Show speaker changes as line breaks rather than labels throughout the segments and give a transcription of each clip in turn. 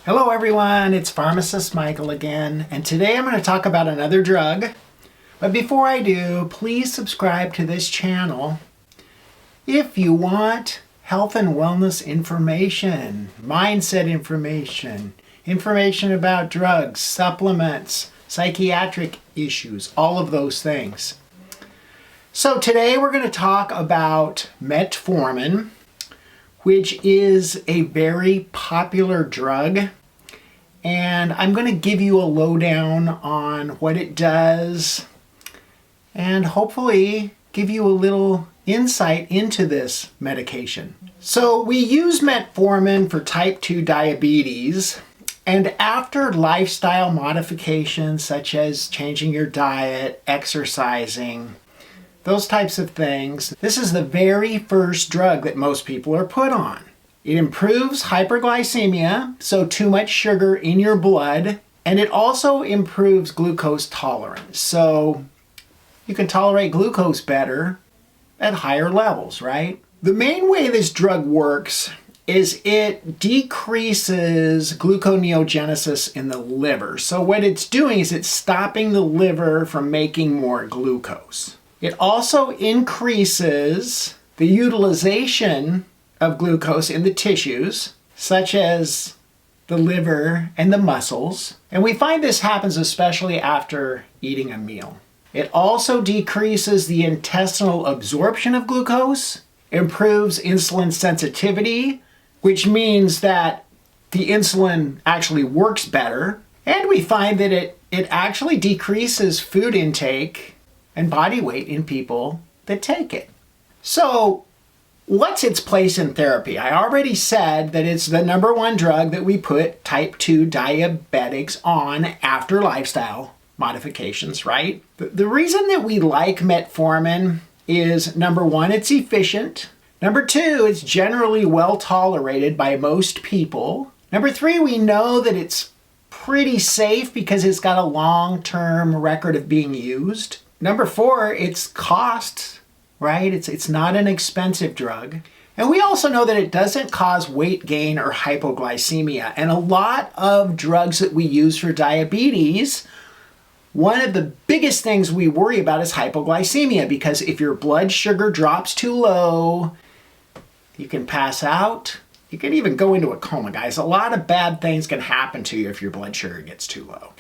Hello everyone, it's Pharmacist Michael again, and today I'm going to talk about another drug. But before I do, please subscribe to this channel if you want health and wellness information, mindset information, information about drugs, supplements, psychiatric issues, all of those things. So today we're going to talk about metformin, which is a very popular drug. And I'm going to give you a lowdown on what it does and hopefully give you a little insight into this medication. So we use metformin for type 2 diabetes, and after lifestyle modifications such as changing your diet, exercising, those types of things, this is the very first drug that most people are put on. It improves hyperglycemia, so too much sugar in your blood, and it also improves glucose tolerance. So you can tolerate glucose better at higher levels, right? The main way this drug works is it decreases gluconeogenesis in the liver. So what it's doing is it's stopping the liver from making more glucose. It also increases the utilization of glucose in the tissues, such as the liver and the muscles. And we find this happens especially after eating a meal. It also decreases the intestinal absorption of glucose, improves insulin sensitivity, which means that the insulin actually works better. And we find that it actually decreases food intake and body weight in people that take it. So what's its place in therapy? I already said that it's the number one drug that we put type 2 diabetics on after lifestyle modifications, right? The reason that we like metformin is, number one, it's efficient. Number two, it's generally well tolerated by most people. Number three, we know that it's pretty safe because it's got a long-term record of being used. Number four, it's cost, right? It's not an expensive drug. And we also know that it doesn't cause weight gain or hypoglycemia. And a lot of drugs that we use for diabetes, one of the biggest things we worry about is hypoglycemia, because if your blood sugar drops too low, you can pass out. You can even go into a coma, guys. A lot of bad things can happen to you if your blood sugar gets too low.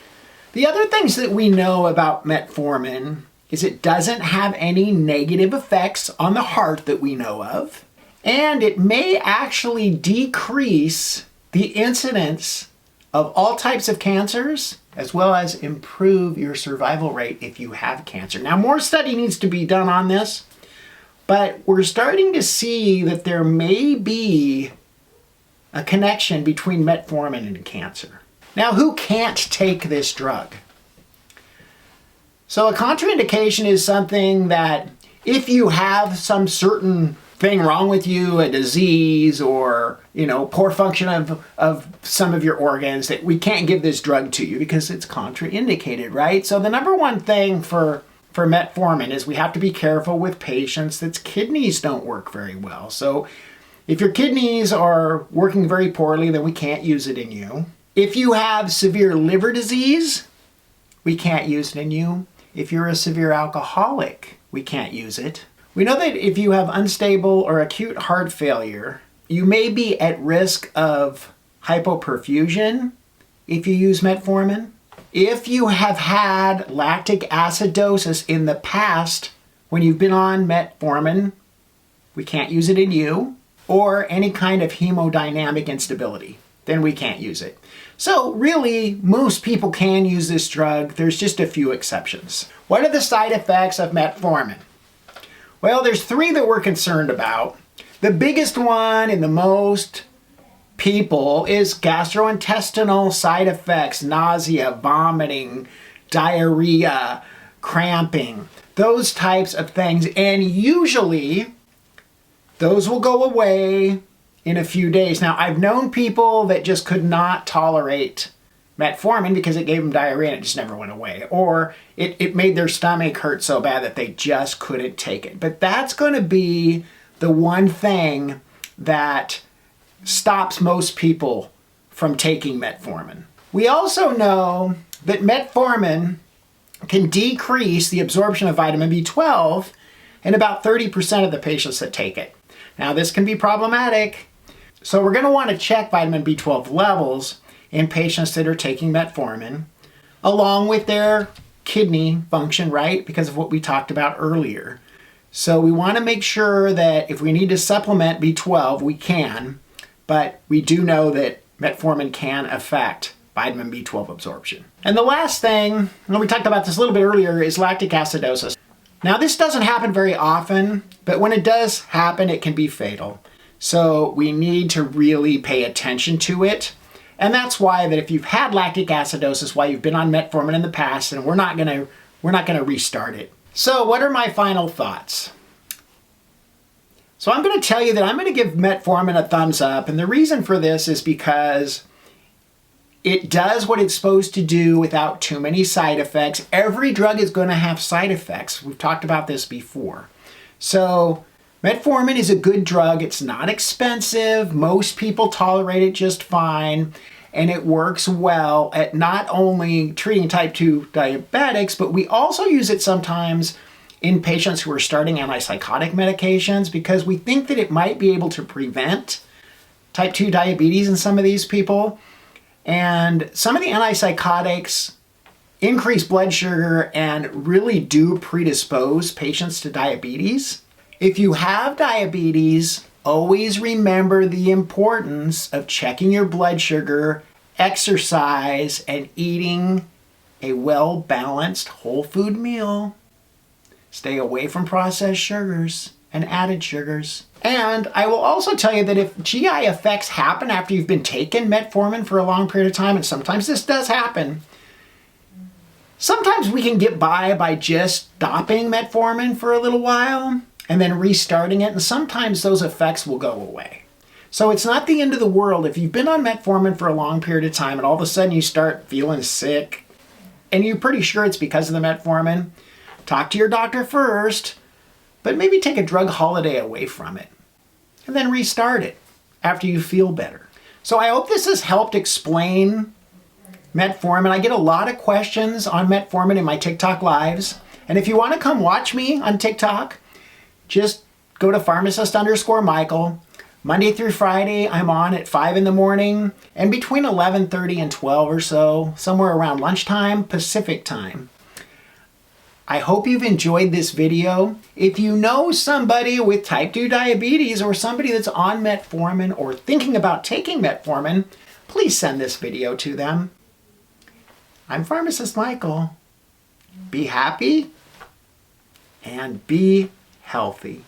The other things that we know about metformin is it doesn't have any negative effects on the heart that we know of, and it may actually decrease the incidence of all types of cancers, as well as improve your survival rate if you have cancer. Now, more study needs to be done on this, but we're starting to see that there may be a connection between metformin and cancer. Now, who can't take this drug? So a contraindication is something that if you have some certain thing wrong with you, a disease or, poor function of some of your organs, that we can't give this drug to you because it's contraindicated, right? So the number one thing for metformin is we have to be careful with patients that's kidneys don't work very well. So if your kidneys are working very poorly, then we can't use it in you. If you have severe liver disease, we can't use it in you. If you're a severe alcoholic, we can't use it. We know that if you have unstable or acute heart failure, you may be at risk of hypoperfusion if you use metformin. If you have had lactic acidosis in the past when you've been on metformin, we can't use it in you. Or any kind of hemodynamic instability, then we can't use it. So really, most people can use this drug. There's just a few exceptions. What are the side effects of metformin? Well, there's three that we're concerned about. The biggest one in the most people is gastrointestinal side effects, nausea, vomiting, diarrhea, cramping, those types of things. And usually, those will go away in a few days. Now, I've known people that just could not tolerate metformin because it gave them diarrhea and it just never went away. Or it made their stomach hurt so bad that they just couldn't take it. But that's going to be the one thing that stops most people from taking metformin. We also know that metformin can decrease the absorption of vitamin B12 in about 30% of the patients that take it. Now, this can be problematic, so we're going to want to check vitamin B12 levels in patients that are taking metformin, along with their kidney function, right? Because of what we talked about earlier. So we want to make sure that if we need to supplement B12, we can, but we do know that metformin can affect vitamin B12 absorption. And the last thing, and we talked about this a little bit earlier, is lactic acidosis. Now, this doesn't happen very often, but when it does happen, it can be fatal. So we need to really pay attention to it. And that's why that if you've had lactic acidosis while you've been on metformin in the past, and we're not gonna restart it. So what are my final thoughts? So I'm going to tell you that I'm going to give metformin a thumbs up, and the reason for this is because it does what it's supposed to do without too many side effects. Every drug is going to have side effects. We've talked about this before. So metformin is a good drug. It's not expensive. Most people tolerate it just fine. And it works well at not only treating type 2 diabetics, but we also use it sometimes in patients who are starting antipsychotic medications because we think that it might be able to prevent type 2 diabetes in some of these people. And some of the antipsychotics increase blood sugar and really do predispose patients to diabetes. If you have diabetes, always remember the importance of checking your blood sugar, exercise, and eating a well-balanced whole food meal. Stay away from processed sugars and added sugars. And I will also tell you that if GI effects happen after you've been taking metformin for a long period of time, and sometimes this does happen, sometimes we can get by just stopping metformin for a little while and then restarting it, and sometimes those effects will go away. So it's not the end of the world if you've been on metformin for a long period of time and all of a sudden you start feeling sick and you're pretty sure it's because of the metformin. Talk to your doctor first, but maybe take a drug holiday away from it and then restart it after you feel better. So I hope this has helped explain metformin. I get a lot of questions on metformin in my TikTok lives. And if you want to come watch me on TikTok, just go to Pharmacist_Michael. Monday through Friday, I'm on at 5 in the morning and between 11:30 and 12 or so, somewhere around lunchtime, Pacific time. I hope you've enjoyed this video. If you know somebody with type 2 diabetes or somebody that's on metformin or thinking about taking metformin, please send this video to them. I'm Pharmacist Michael. Be happy and be healthy.